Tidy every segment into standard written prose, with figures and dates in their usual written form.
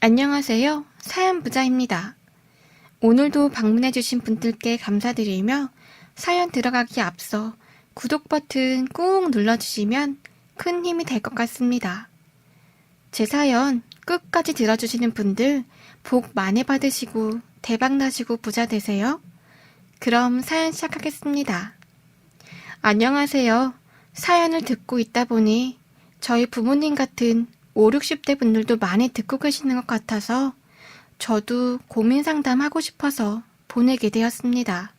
안녕하세요. 사연부자입니다. 오늘도 방문해주신 분들께 감사드리며 사연 들어가기 앞서 구독 버튼 꾹 눌러주시면 큰 힘이 될 것 같습니다. 제 사연 끝까지 들어주시는 분들 복 많이 받으시고 대박나시고 부자 되세요. 그럼 사연 시작하겠습니다. 안녕하세요. 사연을 듣고 있다 보니 저희 부모님 같은 5, 60대 분들도 많이 듣고 계시는 것 같아서 저도 고민 상담하고 싶어서 보내게 되었습니다.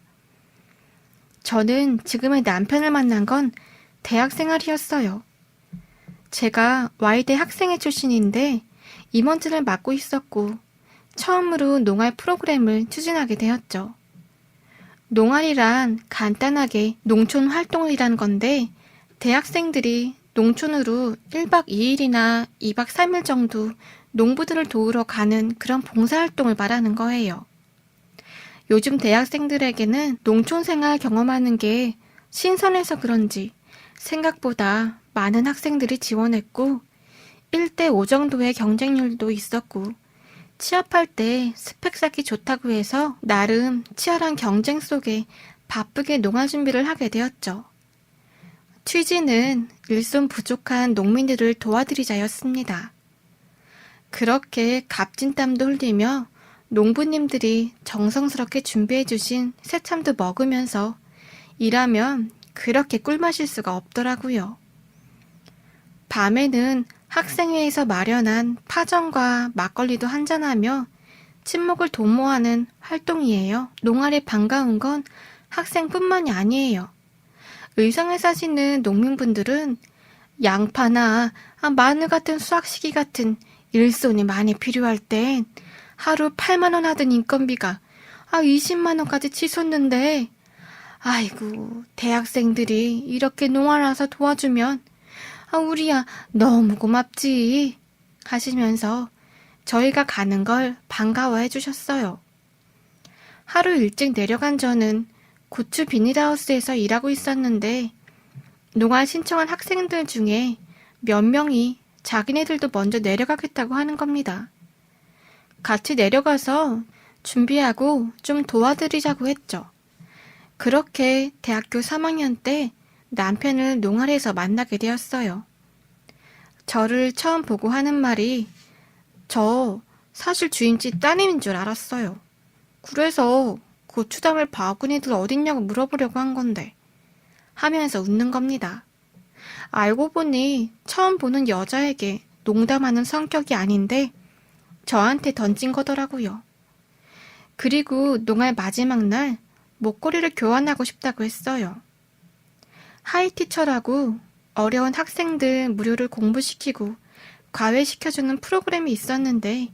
저는 지금의 남편을 만난 건 대학 생활이었어요. 제가 Y대 학생회 출신인데 임원진을 맡고 있었고 처음으로 농활 프로그램을 추진하게 되었죠. 농활이란 간단하게 농촌 활동이란 건데 대학생들이 농촌으로 1박 2일이나 2박 3일 정도 농부들을 도우러 가는 그런 봉사활동을 말하는 거예요. 요즘 대학생들에게는 농촌 생활 경험하는 게 신선해서 그런지 생각보다 많은 학생들이 지원했고 1대5 정도의 경쟁률도 있었고 취업할 때 스펙 쌓기 좋다고 해서 나름 치열한 경쟁 속에 바쁘게 농활 준비를 하게 되었죠. 취지는 일손 부족한 농민들을 도와드리자였습니다. 그렇게 값진 땀도 흘리며 농부님들이 정성스럽게 준비해주신 새참도 먹으면서 일하면 그렇게 꿀마실 수가 없더라고요. 밤에는 학생회에서 마련한 파전과 막걸리도 한잔하며 친목을 도모하는 활동이에요. 농활에 반가운 건 학생뿐만이 아니에요. 의성에 사시는 농민분들은 양파나 마늘 같은 수확시기 같은 일손이 많이 필요할 땐 하루 8만 원 하던 인건비가 20만 원까지 치솟는데 아이고 대학생들이 이렇게 농활 와서 도와주면 우리야 너무 고맙지 하시면서 저희가 가는 걸 반가워해 주셨어요. 하루 일찍 내려간 저는 고추 비닐하우스에서 일하고 있었는데 농활 신청한 학생들 중에 몇 명이 자기네들도 먼저 내려가겠다고 하는 겁니다. 같이 내려가서 준비하고 좀 도와드리자고 했죠. 그렇게 대학교 3학년 때 남편을 농활에서 만나게 되었어요. 저를 처음 보고 하는 말이 저 사실 주인집 따님인 줄 알았어요. 그래서 고추 담을 바구니들 어딨냐고 물어보려고 한 건데 하면서 웃는 겁니다. 알고 보니 처음 보는 여자에게 농담하는 성격이 아닌데 저한테 던진 거더라고요. 그리고 농활 마지막 날 목걸이를 교환하고 싶다고 했어요. 하이티처라고 어려운 학생들 무료를 공부시키고 과외시켜주는 프로그램이 있었는데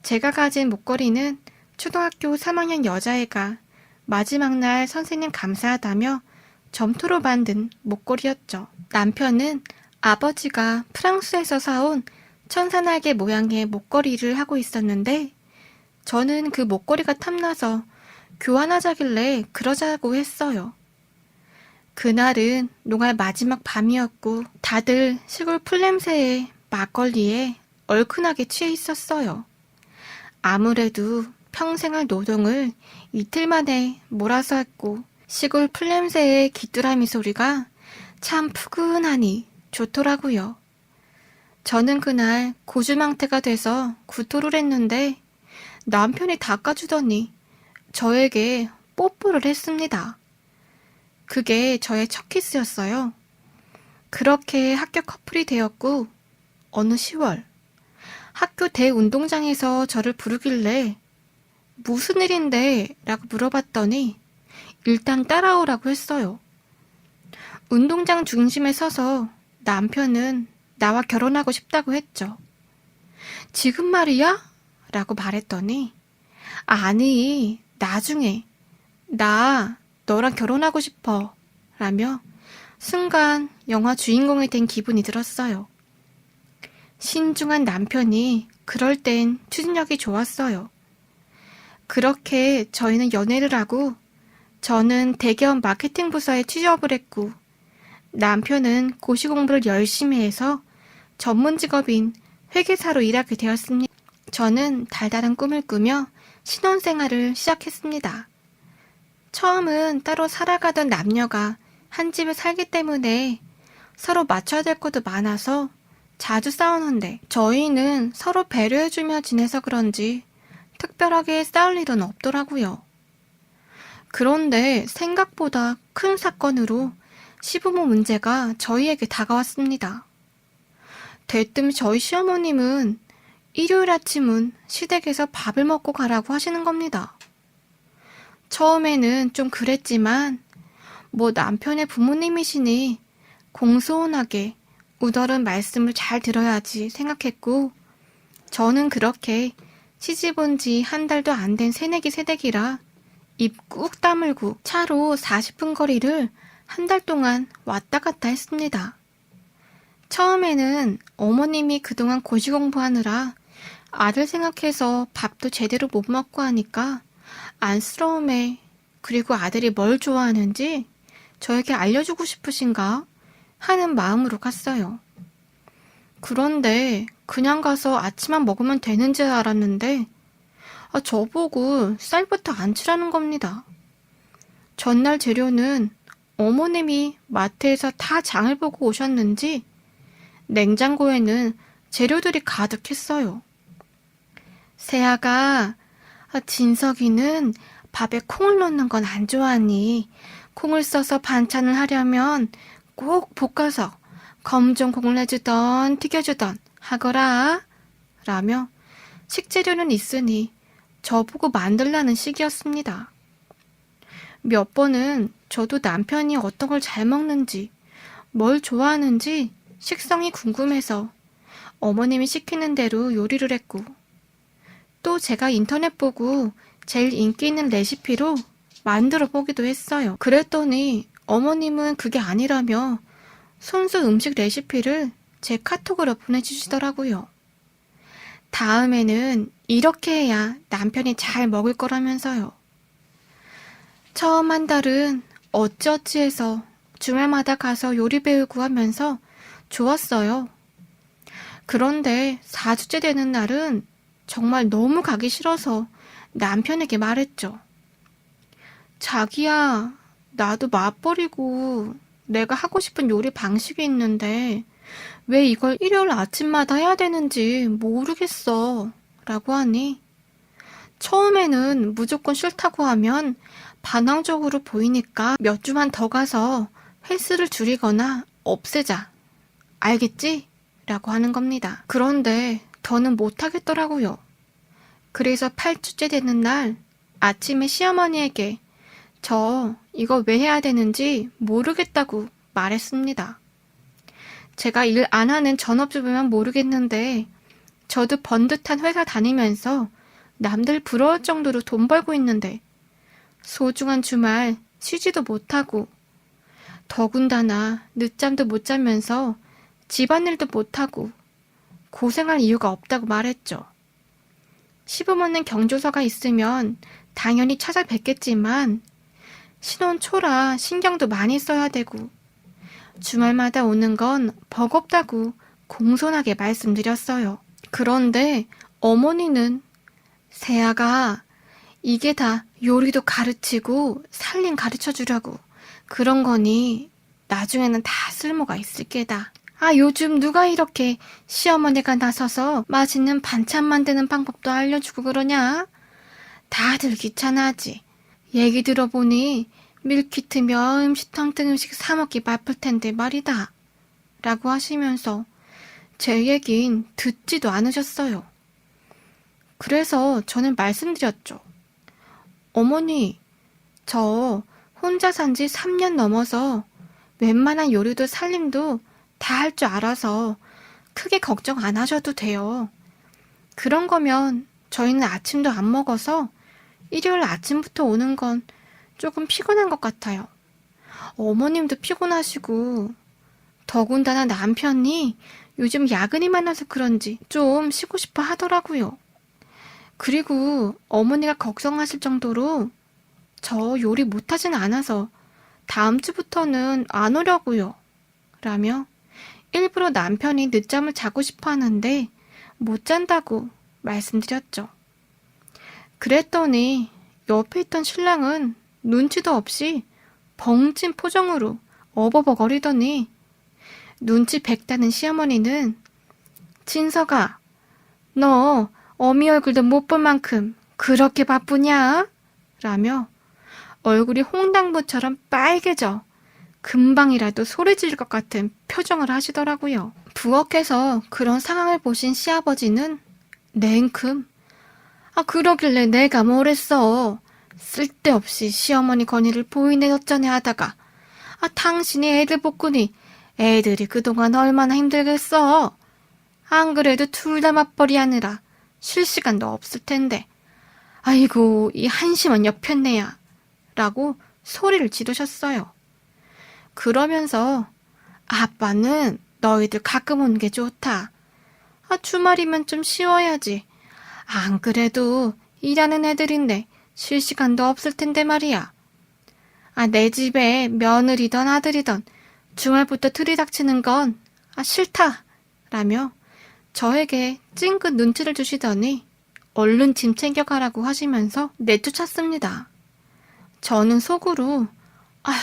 제가 가진 목걸이는 초등학교 3학년 여자애가 마지막 날 선생님 감사하다며 점토로 만든 목걸이였죠. 남편은 아버지가 프랑스에서 사온 천사날개 모양의 목걸이를 하고 있었는데 저는 그 목걸이가 탐나서 교환하자길래 그러자고 했어요. 그날은 농활 마지막 밤이었고 다들 시골 풀냄새에 막걸리에 얼큰하게 취해 있었어요. 아무래도 평생의 노동을 이틀 만에 몰아서 했고 시골 풀냄새의 귀뚜라미 소리가 참 푸근하니 좋더라고요. 저는 그날 고주망태가 돼서 구토를 했는데 남편이 닦아주더니 저에게 뽀뽀를 했습니다. 그게 저의 첫 키스였어요. 그렇게 학교 커플이 되었고 어느 10월 학교 대운동장에서 저를 부르길래 무슨 일인데? 라고 물어봤더니 일단 따라오라고 했어요. 운동장 중심에 서서 남편은 나와 결혼하고 싶다고 했죠. 지금 말이야? 라고 말했더니 아니, 나중에 나 너랑 결혼하고 싶어 라며 순간 영화 주인공이 된 기분이 들었어요. 신중한 남편이 그럴 땐 추진력이 좋았어요. 그렇게 저희는 연애를 하고 저는 대기업 마케팅 부서에 취업을 했고 남편은 고시 공부를 열심히 해서 전문 직업인 회계사로 일하게 되었습니다. 저는 달달한 꿈을 꾸며 신혼생활을 시작했습니다. 처음은 따로 살아가던 남녀가 한 집에 살기 때문에 서로 맞춰야 될 것도 많아서 자주 싸우는데 저희는 서로 배려해주며 지내서 그런지 특별하게 싸울 일은 없더라고요. 그런데 생각보다 큰 사건으로 시부모 문제가 저희에게 다가왔습니다. 대뜸 저희 시어머님은 일요일 아침은 시댁에서 밥을 먹고 가라고 하시는 겁니다. 처음에는 좀 그랬지만 뭐 남편의 부모님이시니 공손하게 우더른 말씀을 잘 들어야지 생각했고 저는 그렇게 시집 온 지 한 달도 안 된 새내기 새댁이라 입 꾹 다물고 차로 40분 거리를 한 달 동안 왔다 갔다 했습니다. 처음에는 어머님이 그동안 고시 공부하느라 아들 생각해서 밥도 제대로 못 먹고 하니까 안쓰러움에 그리고 아들이 뭘 좋아하는지 저에게 알려주고 싶으신가 하는 마음으로 갔어요. 그런데 그냥 가서 아침만 먹으면 되는 줄 알았는데 저보고 쌀부터 안 치라는 겁니다. 전날 재료는 어머님이 마트에서 다 장을 보고 오셨는지 냉장고에는 재료들이 가득했어요. 세아가 진석이는 밥에 콩을 넣는 건 안 좋아하니 콩을 써서 반찬을 하려면 꼭 볶아서 검정 콩을 내주던 튀겨주던 하거라 라며 식재료는 있으니 저보고 만들라는 식이었습니다. 몇 번은 저도 남편이 어떤 걸 잘 먹는지 뭘 좋아하는지 식성이 궁금해서 어머님이 시키는 대로 요리를 했고 또 제가 인터넷 보고 제일 인기 있는 레시피로 만들어 보기도 했어요. 그랬더니 어머님은 그게 아니라며 손수 음식 레시피를 제 카톡으로 보내주시더라고요. 다음에는 이렇게 해야 남편이 잘 먹을 거라면서요. 처음 한 달은 어찌어찌 해서 주말마다 가서 요리 배우고 하면서 좋았어요. 그런데 4주째 되는 날은 정말 너무 가기 싫어서 남편에게 말했죠. 자기야, 나도 맞벌이고 내가 하고 싶은 요리 방식이 있는데 왜 이걸 일요일 아침마다 해야 되는지 모르겠어 라고 하니 처음에는 무조건 싫다고 하면 반항적으로 보이니까 몇 주만 더 가서 횟수를 줄이거나 없애자. 알겠지? 라고 하는 겁니다. 그런데 더는 못하겠더라고요. 그래서 8주째 되는 날 아침에 시어머니에게 저 이거 왜 해야 되는지 모르겠다고 말했습니다. 제가 일 안 하는 전업주부면 모르겠는데 저도 번듯한 회사 다니면서 남들 부러울 정도로 돈 벌고 있는데 소중한 주말 쉬지도 못하고 더군다나 늦잠도 못 자면서 집안일도 못하고 고생할 이유가 없다고 말했죠. 시부모는 경조사가 있으면 당연히 찾아뵙겠지만 신혼 초라 신경도 많이 써야 되고 주말마다 오는 건 버겁다고 공손하게 말씀드렸어요. 그런데 어머니는 세아가 이게 다 요리도 가르치고 살림 가르쳐주려고 그런 거니 나중에는 다 쓸모가 있을 게다. 요즘 누가 이렇게 시어머니가 나서서 맛있는 반찬 만드는 방법도 알려주고 그러냐? 다들 귀찮아하지. 얘기 들어보니 밀키트며 음식탕 등 음식 사 먹기 바쁠 텐데 말이다. 라고 하시면서 제 얘긴 듣지도 않으셨어요. 그래서 저는 말씀드렸죠. 어머니, 저 혼자 산 지 3년 넘어서 웬만한 요리도 살림도 다 할 줄 알아서 크게 걱정 안 하셔도 돼요. 그런 거면 저희는 아침도 안 먹어서 일요일 아침부터 오는 건 조금 피곤한 것 같아요. 어머님도 피곤하시고 더군다나 남편이 요즘 야근이 많아서 그런지 좀 쉬고 싶어 하더라고요. 그리고 어머니가 걱정하실 정도로 저 요리 못하진 않아서 다음 주부터는 안 오려고요. 라며 일부러 남편이 늦잠을 자고 싶어 하는데 못 잔다고 말씀드렸죠. 그랬더니 옆에 있던 신랑은 눈치도 없이 벙찐 표정으로 어버버거리더니 눈치 백다는 시어머니는 진서가 너 어미 얼굴도 못 볼 만큼 그렇게 바쁘냐? 라며 얼굴이 홍당무처럼 빨개져 금방이라도 소리 지를 것 같은 표정을 하시더라고요. 부엌에서 그런 상황을 보신 시아버지는 냉큼 그러길래 내가 뭘 했어. 쓸데없이 시어머니 건의를 보이네 어쩌네 하다가 당신이 애들 볶으니 애들이 그동안 얼마나 힘들겠어. 안 그래도 둘 다 맞벌이 하느라 쉴 시간도 없을 텐데 아이고 이 한심한 여편네야 라고 소리를 지르셨어요. 그러면서 아빠는 너희들 가끔 오는 게 좋다. 주말이면 좀 쉬어야지. 안 그래도 일하는 애들인데 쉴 시간도 없을 텐데 말이야. 내 집에 며느리던 아들이던 주말부터 들이닥치는 건 싫다. 라며 저에게 찡긋 눈치를 주시더니 얼른 짐 챙겨가라고 하시면서 내쫓았습니다. 저는 속으로 아휴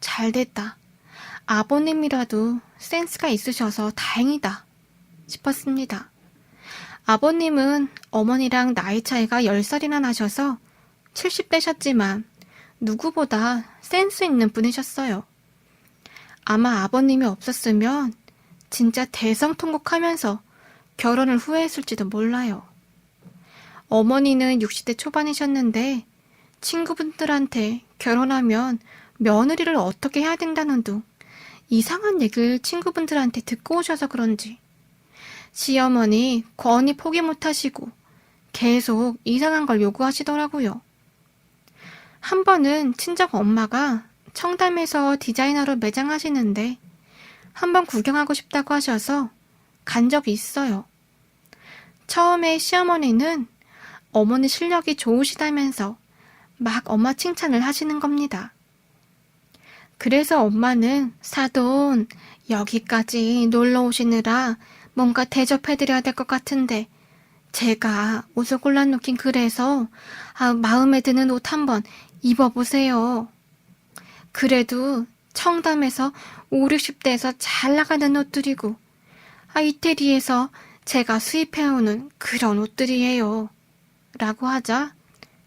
잘됐다. 아버님이라도 센스가 있으셔서 다행이다 싶었습니다. 아버님은 어머니랑 나이 차이가 10살이나 나셔서 70대셨지만 누구보다 센스 있는 분이셨어요. 아마 아버님이 없었으면 진짜 대성통곡하면서 결혼을 후회했을지도 몰라요. 어머니는 60대 초반이셨는데 친구분들한테 결혼하면 며느리를 어떻게 해야 된다는 둥 이상한 얘기를 친구분들한테 듣고 오셔서 그런지 시어머니 권위 포기 못하시고 계속 이상한 걸 요구하시더라고요. 한 번은 친정 엄마가 청담에서 디자이너로 매장하시는데 한번 구경하고 싶다고 하셔서 간 적이 있어요. 처음에 시어머니는 어머니 실력이 좋으시다면서 막 엄마 칭찬을 하시는 겁니다. 그래서 엄마는 사돈 여기까지 놀러 오시느라 뭔가 대접해드려야 될 것 같은데 제가 옷을 골라놓긴 그래서 마음에 드는 옷 한번 입어보세요. 그래도 청담에서 5, 60대에서 잘 나가는 옷들이고 이태리에서 제가 수입해오는 그런 옷들이에요. 라고 하자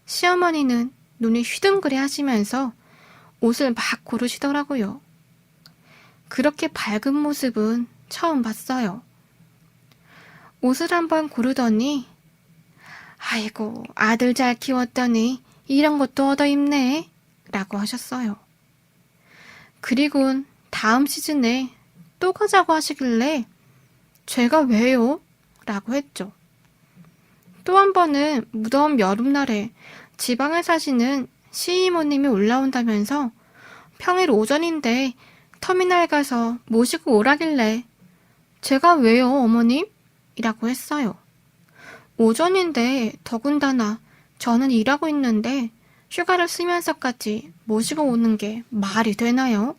시어머니는 눈이 휘둥그레 하시면서 옷을 막 고르시더라고요. 그렇게 밝은 모습은 처음 봤어요. 옷을 한번 고르더니 아이고 아들 잘 키웠더니 이런 것도 얻어 입네 라고 하셨어요. 그리곤 다음 시즌에 또 가자고 하시길래 제가 왜요? 라고 했죠. 또 한 번은 무더운 여름날에 지방에 사시는 시이모님이 올라온다면서 평일 오전인데 터미널 가서 모시고 오라길래 제가 왜요 어머님? 이라고 했어요. 오전인데 더군다나 저는 일하고 있는데 휴가를 쓰면서까지 모시고 오는 게 말이 되나요?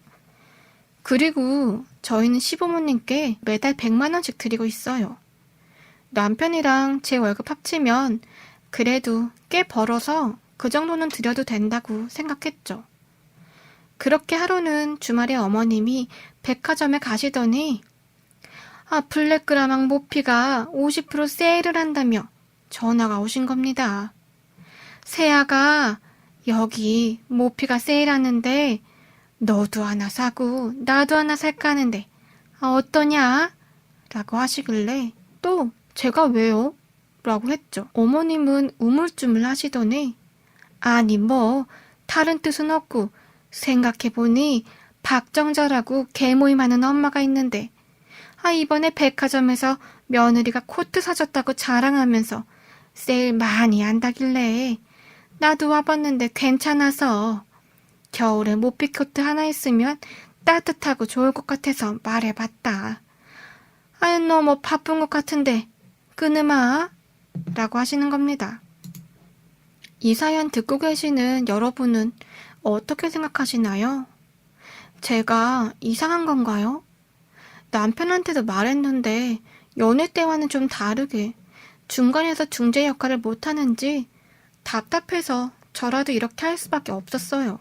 그리고 저희는 시부모님께 매달 100만 원씩 드리고 있어요. 남편이랑 제 월급 합치면 그래도 꽤 벌어서 그 정도는 드려도 된다고 생각했죠. 그렇게 하루는 주말에 어머님이 백화점에 가시더니 블랙그라망 모피가 50% 세일을 한다며 전화가 오신 겁니다. 세아가 여기 모피가 세일하는데 너도 하나 사고 나도 하나 살까 하는데 어떠냐? 라고 하시길래 또 제가 왜요? 라고 했죠. 어머님은 우물쭈물 하시더니 아니 뭐 다른 뜻은 없고 생각해보니 박정자라고 개모임하는 엄마가 있는데 이번에 백화점에서 며느리가 코트 사줬다고 자랑하면서 세일 많이 한다길래 나도 와봤는데 괜찮아서 겨울에 모피 코트 하나 있으면 따뜻하고 좋을 것 같아서 말해봤다. 너무 바쁜 것 같은데 끊으마 라고 하시는 겁니다. 이 사연 듣고 계시는 여러분은 어떻게 생각하시나요? 제가 이상한 건가요? 남편한테도 말했는데 연애 때와는 좀 다르게 중간에서 중재 역할을 못하는지 답답해서 저라도 이렇게 할 수밖에 없었어요.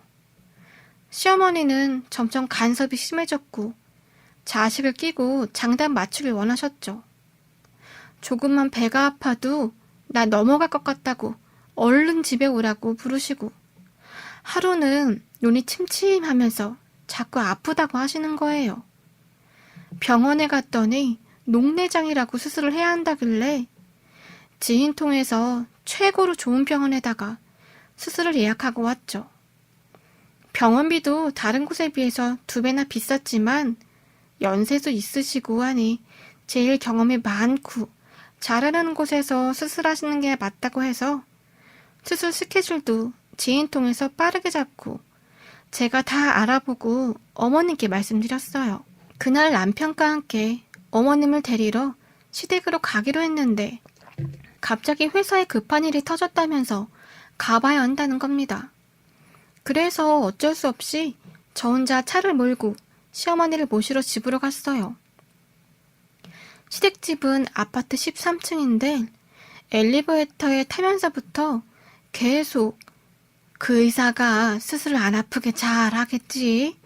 시어머니는 점점 간섭이 심해졌고 자식을 끼고 장단 맞추길 원하셨죠. 조금만 배가 아파도 나 넘어갈 것 같다고 얼른 집에 오라고 부르시고 하루는 눈이 침침하면서 자꾸 아프다고 하시는 거예요. 병원에 갔더니 녹내장이라고 수술을 해야 한다길래 지인 통해서 최고로 좋은 병원에다가 수술을 예약하고 왔죠. 병원비도 다른 곳에 비해서 2배나 비쌌지만 연세도 있으시고 하니 제일 경험이 많고 잘하는 곳에서 수술하시는 게 맞다고 해서 수술 스케줄도 지인 통해서 빠르게 잡고 제가 다 알아보고 어머님께 말씀드렸어요. 그날 남편과 함께 어머님을 데리러 시댁으로 가기로 했는데 갑자기 회사에 급한 일이 터졌다면서 가봐야 한다는 겁니다. 그래서 어쩔 수 없이 저 혼자 차를 몰고 시어머니를 모시러 집으로 갔어요. 시댁집은 아파트 13층인데 엘리베이터에 타면서부터 계속 그 의사가 수술을 안 아프게 잘 하겠지.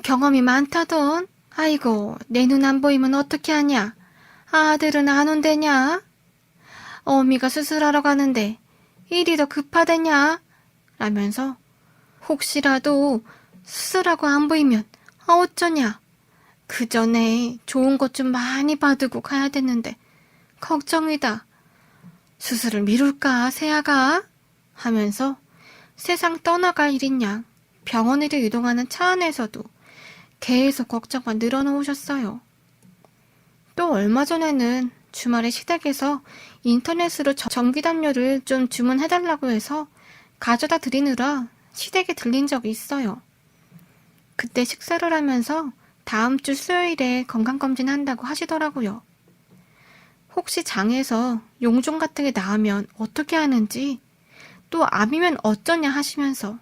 경험이 많다던. 아이고, 내 눈 안 보이면 어떻게 하냐. 아들은 안 온대냐. 어미가 수술하러 가는데 일이 더 급하대냐. 라면서 혹시라도 수술하고 안 보이면 어쩌냐. 그 전에 좋은 것 좀 많이 받고 가야 되는데 걱정이다. 수술을 미룰까 세아가? 하면서 세상 떠나갈 일인 양 병원으로 이동하는 차 안에서도 계속 걱정만 늘어놓으셨어요. 또 얼마 전에는 주말에 시댁에서 인터넷으로 전기담요를 좀 주문해달라고 해서 가져다 드리느라 시댁에 들린 적이 있어요. 그때 식사를 하면서 다음 주 수요일에 건강검진 한다고 하시더라고요. 혹시 장에서 용종 같은 게 나오면 어떻게 하는지, 또 암이면 어쩌냐 하시면서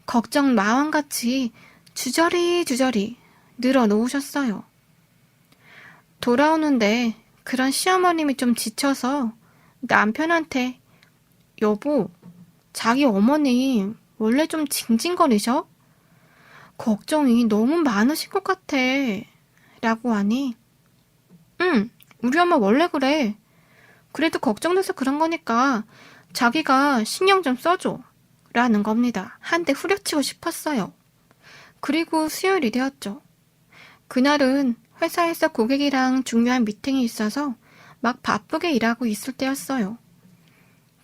걱정 마왕같이 주저리 늘어놓으셨어요. 돌아오는데 그런 시어머님이 좀 지쳐서 남편한테 여보, 자기 어머니 원래 좀 징징거리셔? 걱정이 너무 많으신 것 같아. 라고 하니 응, 우리 엄마 원래 그래. 그래도 걱정돼서 그런 거니까 자기가 신경 좀 써줘. 라는 겁니다. 한 대 후려치고 싶었어요. 그리고 수요일이 되었죠. 그날은 회사에서 고객이랑 중요한 미팅이 있어서 막 바쁘게 일하고 있을 때였어요.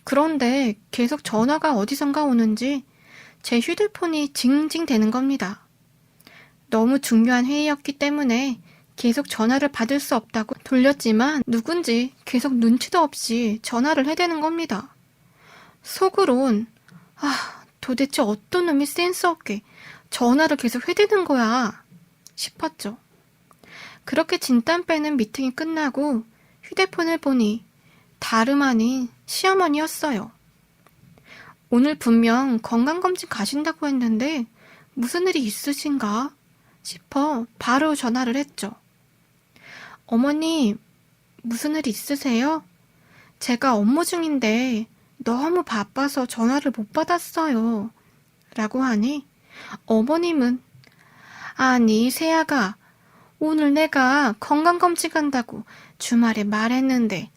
그런데 계속 전화가 어디선가 오는지 제 휴대폰이 징징대는 겁니다. 너무 중요한 회의였기 때문에 계속 전화를 받을 수 없다고 돌렸지만 누군지 계속 눈치도 없이 전화를 해대는 겁니다. 속으론 도대체 어떤 놈이 센스 없게 전화를 계속 해대는 거야 싶었죠. 그렇게 진땀 빼는 미팅이 끝나고 휴대폰을 보니 다름 아닌 시어머니였어요. 오늘 분명 건강검진 가신다고 했는데 무슨 일이 있으신가 싶어 바로 전화를 했죠. 어머님, 무슨 일 있으세요? 제가 업무 중인데 너무 바빠서 전화를 못 받았어요. 라고 하니 어머님은 아니 세아가 오늘 내가 건강검진 간다고 주말에 말했는데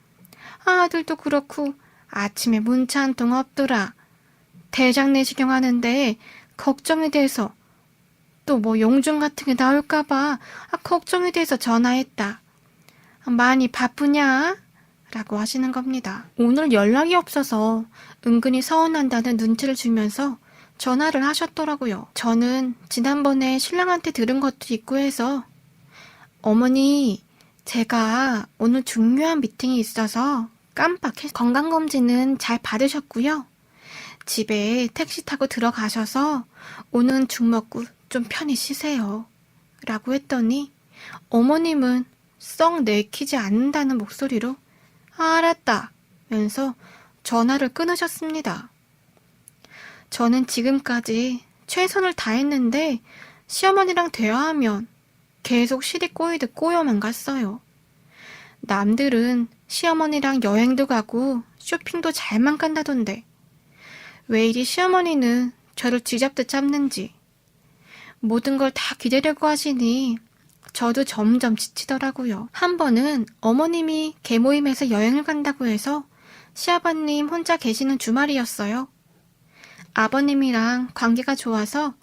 아들도 그렇고 아침에 문자 한 통 없더라. 대장 내시경 하는데 걱정이 돼서 또 뭐 용종 같은 게 나올까봐 걱정이 돼서 전화했다. 많이 바쁘냐? 라고 하시는 겁니다. 오늘 연락이 없어서 은근히 서운한다는 눈치를 주면서 전화를 하셨더라고요. 저는 지난번에 신랑한테 들은 것도 있고 해서 어머니, 제가 오늘 중요한 미팅이 있어서 깜빡해서 건강검진은 잘 받으셨고요. 집에 택시 타고 들어가셔서 오는 죽 먹고 좀 편히 쉬세요. 라고 했더니 어머님은 썩 내키지 않는다는 목소리로 알았다 면서 전화를 끊으셨습니다. 저는 지금까지 최선을 다했는데 시어머니랑 대화하면 계속 실이 꼬이듯 꼬여만 갔어요. 남들은 시어머니랑 여행도 가고 쇼핑도 잘만 간다던데 왜 이리 시어머니는 저를 쥐잡듯 잡는지 모든 걸 다 기대려고 하시니 저도 점점 지치더라고요. 한 번은 어머님이 개모임에서 여행을 간다고 해서 시아버님 혼자 계시는 주말이었어요. 아버님이랑 관계가 좋아서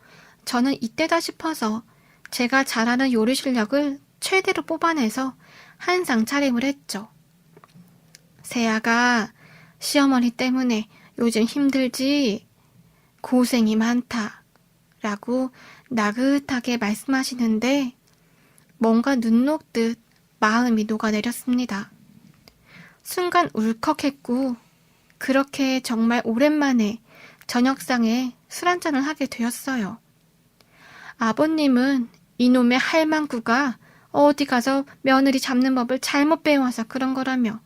저는 이때다 싶어서 제가 잘하는 요리 실력을 최대로 뽑아내서 한상 차림을 했죠. 세아가 시어머니 때문에 요즘 힘들지? 고생이 많다. 라고 나긋하게 말씀하시는데 뭔가 눈 녹듯 마음이 녹아내렸습니다. 순간 울컥했고 그렇게 정말 오랜만에 저녁상에 술 한잔을 하게 되었어요. 아버님은 이놈의 할망구가 어디 가서 며느리 잡는 법을 잘못 배워서 그런 거라며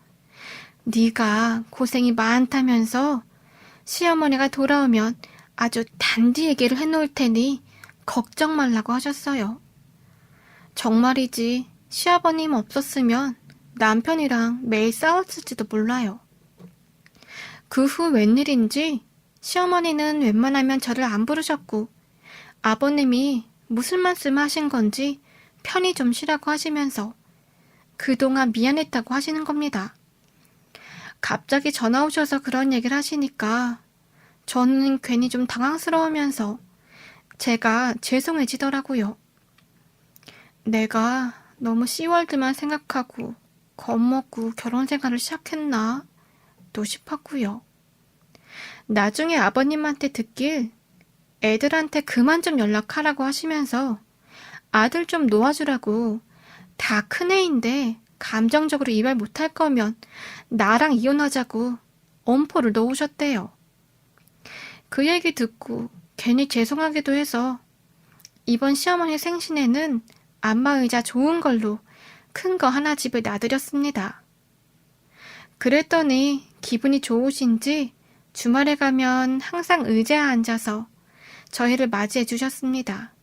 네가 고생이 많다면서 시어머니가 돌아오면 아주 단디 얘기를 해놓을 테니 걱정 말라고 하셨어요. 정말이지 시아버님 없었으면 남편이랑 매일 싸웠을지도 몰라요. 그 후 웬일인지 시어머니는 웬만하면 저를 안 부르셨고 아버님이 무슨 말씀하신 건지 편히 좀 쉬라고 하시면서 그동안 미안했다고 하시는 겁니다. 갑자기 전화 오셔서 그런 얘기를 하시니까 저는 괜히 좀 당황스러우면서 제가 죄송해지더라고요. 내가 너무 씨월드만 생각하고 겁먹고 결혼 생활을 시작했나 또 싶었고요. 나중에 아버님한테 듣길 애들한테 그만 좀 연락하라고 하시면서 아들 좀 놓아주라고 다 큰애인데 감정적으로 이별 못할 거면 나랑 이혼하자고 엄포를 놓으셨대요. 그 얘기 듣고 괜히 죄송하기도 해서 이번 시어머니 생신에는 안마의자 좋은 걸로 큰 거 하나 집에 놔드렸습니다. 그랬더니 기분이 좋으신지 주말에 가면 항상 의자에 앉아서 저희를 맞이해 주셨습니다.